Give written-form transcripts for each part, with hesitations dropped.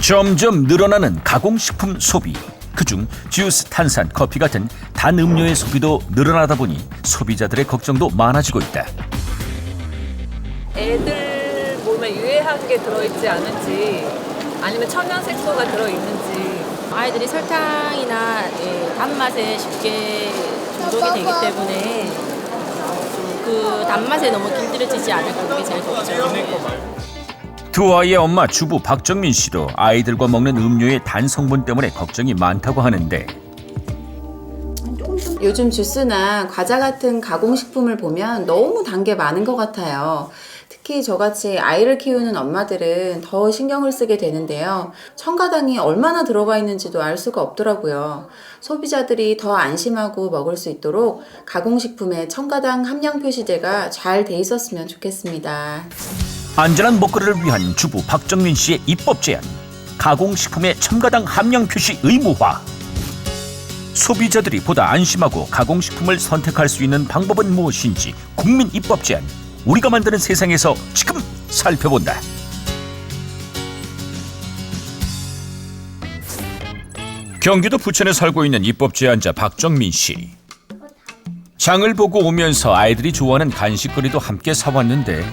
점점 늘어나는 가공식품 소비. 그중 주스, 탄산, 커피 같은 단 음료의 소비도 늘어나다 보니 소비자들의 걱정도 많아지고 있다. 애들 몸에 유해한 게 들어있지 않은지 아니면 천연 색소가 들어있는지. 아이들이 설탕이나 단맛에 쉽게 중독이 되기 때문에 그 단맛에 너무 길들여지지 않을까, 그게 제일 걱정이에요. 두 아이의 엄마 주부 박정민 씨도 아이들과 먹는 음료의 단 성분 때문에 걱정이 많다고 하는데, 요즘 주스나 과자 같은 가공식품을 보면 너무 단 게 많은 것 같아요. 특히 저같이 아이를 키우는 엄마들은 더 신경을 쓰게 되는데요. 첨가당이 얼마나 들어가 있는지도 알 수가 없더라고요. 소비자들이 더 안심하고 먹을 수 있도록 가공식품의 첨가당 함량 표시제가 잘 돼 있었으면 좋겠습니다. 안전한 먹거리를 위한 주부 박정민 씨의 입법 제안. 가공식품의 첨가당 함량 표시 의무화. 소비자들이 보다 안심하고 가공식품을 선택할 수 있는 방법은 무엇인지 국민 입법 제안. 우리가 만드는 세상에서 지금 살펴본다. 경기도 부천에 살고 있는 입법 제안자 박정민 씨. 장을 보고 오면서 아이들이 좋아하는 간식거리도 함께 사왔는데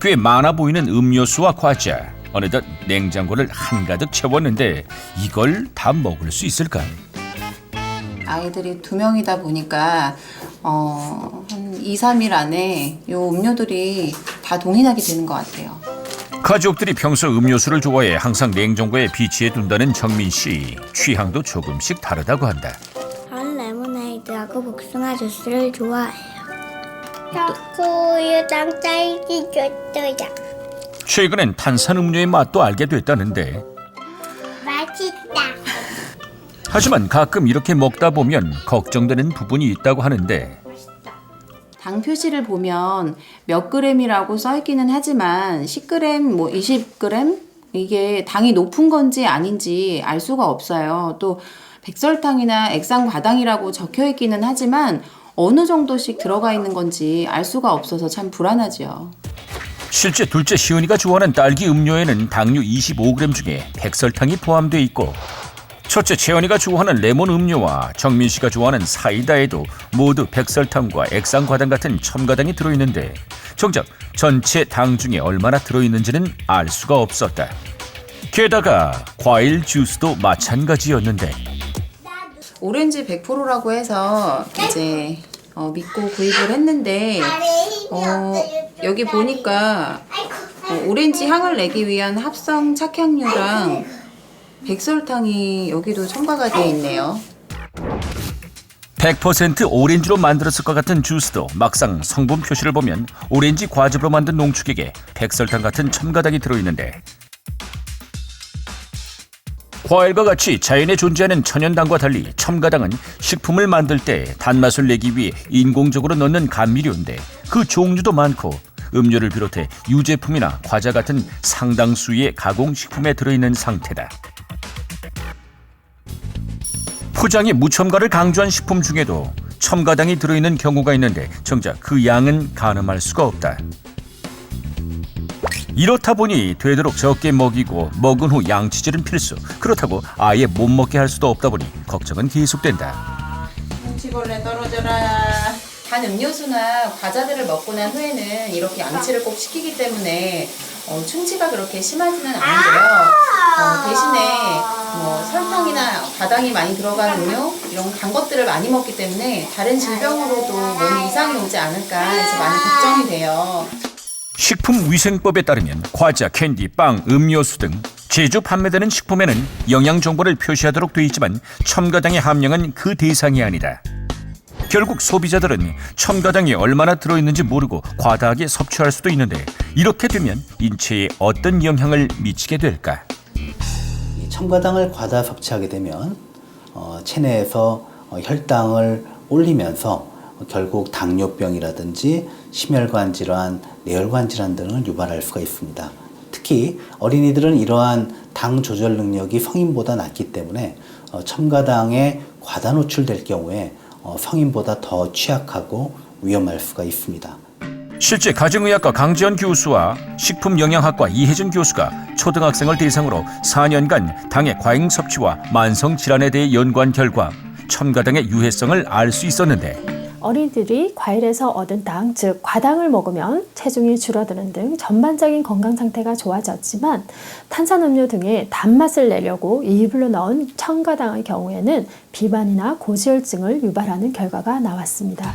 꽤 많아 보이는 음료수와 과자. 어느덧 냉장고를 한가득 채웠는데 이걸 다 먹을 수 있을까? 아이들이 2명이다 보니까 한 2, 3일 안에 요 음료들이 다 동인하게 되는 것 같아요. 가족들이 평소 음료수를 좋아해 항상 냉장고에 비치해 둔다는 정민 씨. 취향도 조금씩 다르다고 한다. 저는 레모네이드하고 복숭아 주스를 좋아해요. 초코우유랑 딸기 주스야. 최근엔 탄산음료의 맛도 알게 됐다는데, 맛있다. 하지만 가끔 이렇게 먹다 보면 걱정되는 부분이 있다고 하는데, 당 표시를 보면 몇 그램이라고 써있기는 하지만 10g, 20g 이게 당이 높은 건지 아닌지 알 수가 없어요. 또 백설탕이나 액상과당이라고 적혀있기는 하지만 어느 정도씩 들어가 있는 건지 알 수가 없어서 참 불안하죠. 실제 둘째 시은이가 좋아하는 딸기 음료에는 당류 25g 중에 백설탕이 포함돼 있고, 첫째 채연이가 좋아하는 레몬 음료와 정민 씨가 좋아하는 사이다에도 모두 백설탕과 액상과당 같은 첨가당이 들어있는데, 정작 전체 당 중에 얼마나 들어있는지는 알 수가 없었다. 게다가 과일 주스도 마찬가지였는데, 오렌지 100%라고 해서 이제 믿고 구입을 했는데 여기 보니까 오렌지 향을 내기 위한 합성 착향류랑 백설탕이 여기도 첨가가 되어 있네요. 100% 오렌지로 만들었을 것 같은 주스도 막상 성분 표시를 보면 오렌지 과즙으로 만든 농축액에 백설탕 같은 첨가당이 들어있는데, 과일과 같이 자연에 존재하는 천연당과 달리 첨가당은 식품을 만들 때 단맛을 내기 위해 인공적으로 넣는 감미료인데, 그 종류도 많고 음료를 비롯해 유제품이나 과자 같은 상당수의 가공식품에 들어있는 상태다. 포장에 무첨가를 강조한 식품 중에도 첨가당이 들어있는 경우가 있는데 정작 그 양은 가늠할 수가 없다. 이렇다 보니 되도록 적게 먹이고 먹은 후 양치질은 필수. 그렇다고 아예 못 먹게 할 수도 없다 보니 걱정은 계속된다. 뭉치벌레 떨어져라. 단 음료수나 과자들을 먹고 난 후에는 이렇게 양치를 꼭 시키기 때문에 충치가 그렇게 심하지는 않은데요. 대신에 설탕이나 과당이 많이 들어간 음료 이런 단 것들을 많이 먹기 때문에 다른 질병으로도 몸에 이상이 오지 않을까 해서 많이 걱정이 돼요. 식품위생법에 따르면 과자, 캔디, 빵, 음료수 등 제조 판매되는 식품에는 영양 정보를 표시하도록 돼 있지만 첨가당의 함량은 그 대상이 아니다. 결국 소비자들은 첨가당이 얼마나 들어있는지 모르고 과다하게 섭취할 수도 있는데, 이렇게 되면 인체에 어떤 영향을 미치게 될까? 이 첨가당을 과다 섭취하게 되면 체내에서 혈당을 올리면서 결국 당뇨병이라든지 심혈관 질환, 뇌혈관 질환 등을 유발할 수가 있습니다. 특히 어린이들은 이러한 당 조절 능력이 성인보다 낮기 때문에 첨가당에 과다 노출될 경우에 성인보다 더 취약하고 위험할 수가 있습니다. 실제 가정의학과 강지연 교수와 식품영양학과 이혜준 교수가 초등학생을 대상으로 4년간 당의 과잉 섭취와 만성질환에 대해 연구한 결과 첨가당의 유해성을 알 수 있었는데 어린이들이 과일에서 얻은 당, 즉 과당을 먹으면 체중이 줄어드는 등 전반적인 건강 상태가 좋아졌지만 탄산음료 등의 단맛을 내려고 일부러 넣은 첨가당의 경우에는 비만이나 고지혈증을 유발하는 결과가 나왔습니다.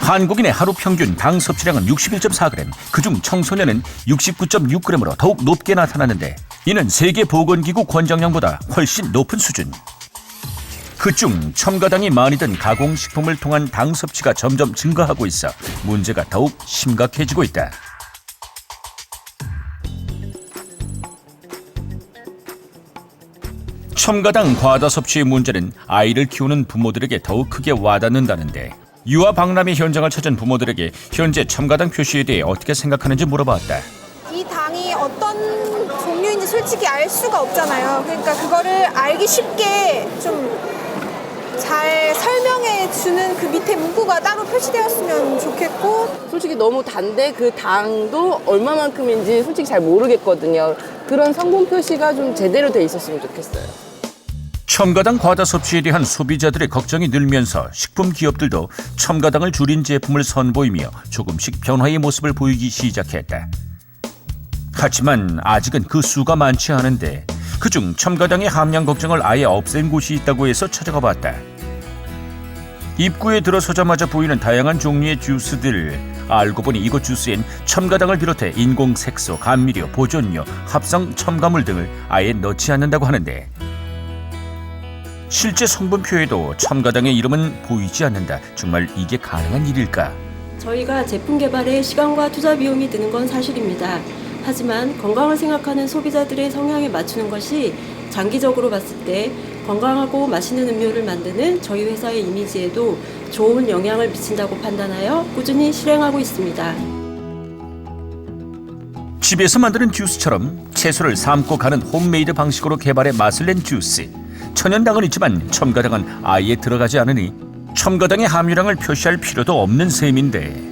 한국인의 하루 평균 당 섭취량은 61.4g, 그중 청소년은 69.6g으로 더욱 높게 나타나는데 이는 세계보건기구 권장량보다 훨씬 높은 수준. 그중 첨가당이 많이 든 가공식품을 통한 당 섭취가 점점 증가하고 있어 문제가 더욱 심각해지고 있다. 첨가당 과다 섭취의 문제는 아이를 키우는 부모들에게 더욱 크게 와닿는다는데 유아 박람회 현장을 찾은 부모들에게 현재 첨가당 표시에 대해 어떻게 생각하는지 물어봤다. 이 당이 어떤 종류인지 솔직히 알 수가 없잖아요. 그러니까 그거를 알기 쉽게 좀 잘 설명해 주는 그 밑에 문구가 따로 표시되었으면 좋겠고, 솔직히 너무 단데 그 당도 얼마만큼인지 솔직히 잘 모르겠거든요. 그런 성분 표시가 좀 제대로 돼 있었으면 좋겠어요. 첨가당 과다 섭취에 대한 소비자들의 걱정이 늘면서 식품 기업들도 첨가당을 줄인 제품을 선보이며 조금씩 변화의 모습을 보이기 시작했다. 하지만 아직은 그 수가 많지 않은데 그중 첨가당의 함량 걱정을 아예 없앤 곳이 있다고 해서 찾아가 봤다. 입구에 들어서자마자 보이는 다양한 종류의 주스들. 알고 보니 이곳 주스엔 첨가당을 비롯해 인공 색소, 감미료, 보존료, 합성 첨가물 등을 아예 넣지 않는다고 하는데 실제 성분표에도 첨가당의 이름은 보이지 않는다. 정말 이게 가능한 일일까? 저희가 제품 개발에 시간과 투자 비용이 드는 건 사실입니다. 하지만 건강을 생각하는 소비자들의 성향에 맞추는 것이 장기적으로 봤을 때 건강하고 맛있는 음료를 만드는 저희 회사의 이미지에도 좋은 영향을 미친다고 판단하여 꾸준히 실행하고 있습니다. 집에서 만드는 주스처럼 채소를 삶고 가는 홈메이드 방식으로 개발해 맛을 낸 주스. 천연당은 있지만 첨가당은 아예 들어가지 않으니 첨가당의 함유량을 표시할 필요도 없는 셈인데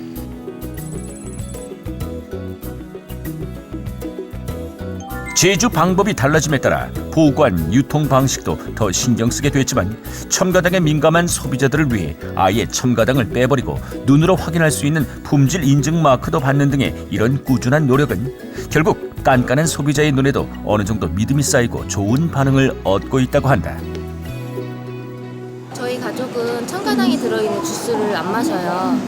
제조 방법이 달라짐에 따라 보관, 유통 방식도 더 신경 쓰게 됐지만 첨가당에 민감한 소비자들을 위해 아예 첨가당을 빼버리고 눈으로 확인할 수 있는 품질 인증 마크도 받는 등의 이런 꾸준한 노력은 결국 깐깐한 소비자의 눈에도 어느 정도 믿음이 쌓이고 좋은 반응을 얻고 있다고 한다. 저희 가족은 첨가당이 들어있는 주스를 안 마셔요.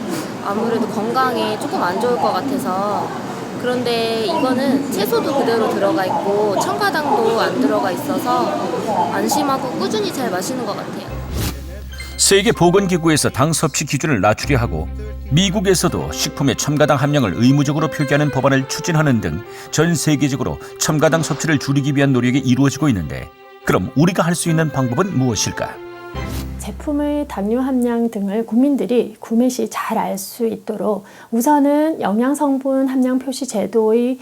아무래도 건강에 조금 안 좋을 것 같아서. 그런데 이거는 채소도 그대로 들어가 있고 첨가당도 안 들어가 있어서 안심하고 꾸준히 잘 마시는 것 같아요. 세계보건기구에서 당 섭취 기준을 낮추려 하고 미국에서도 식품의 첨가당 함량을 의무적으로 표기하는 법안을 추진하는 등 전 세계적으로 첨가당 섭취를 줄이기 위한 노력이 이루어지고 있는데 그럼 우리가 할 수 있는 방법은 무엇일까? 제품의 당류 함량 등을 국민들이 구매 시 잘 알 수 있도록 우선은 영양성분 함량 표시 제도의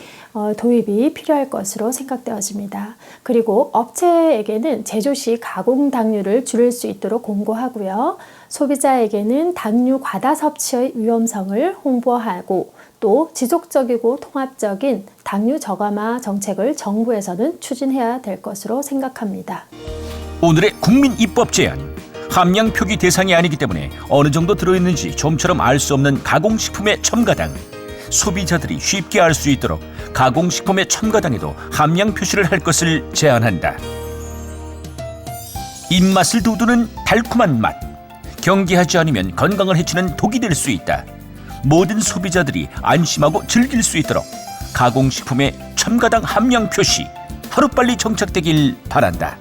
도입이 필요할 것으로 생각되어집니다. 그리고 업체에게는 제조 시 가공 당류를 줄일 수 있도록 공고하고요. 소비자에게는 당류 과다 섭취의 위험성을 홍보하고 또 지속적이고 통합적인 당류 저감화 정책을 정부에서는 추진해야 될 것으로 생각합니다. 오늘의 국민 입법 제안. 함량 표기 대상이 아니기 때문에 어느 정도 들어있는지 좀처럼 알 수 없는 가공식품의 첨가당. 소비자들이 쉽게 알 수 있도록 가공식품의 첨가당에도 함량 표시를 할 것을 제안한다. 입맛을 돋우는 달콤한 맛. 경계하지 않으면 건강을 해치는 독이 될 수 있다. 모든 소비자들이 안심하고 즐길 수 있도록 가공식품의 첨가당 함량 표시 하루빨리 정착되길 바란다.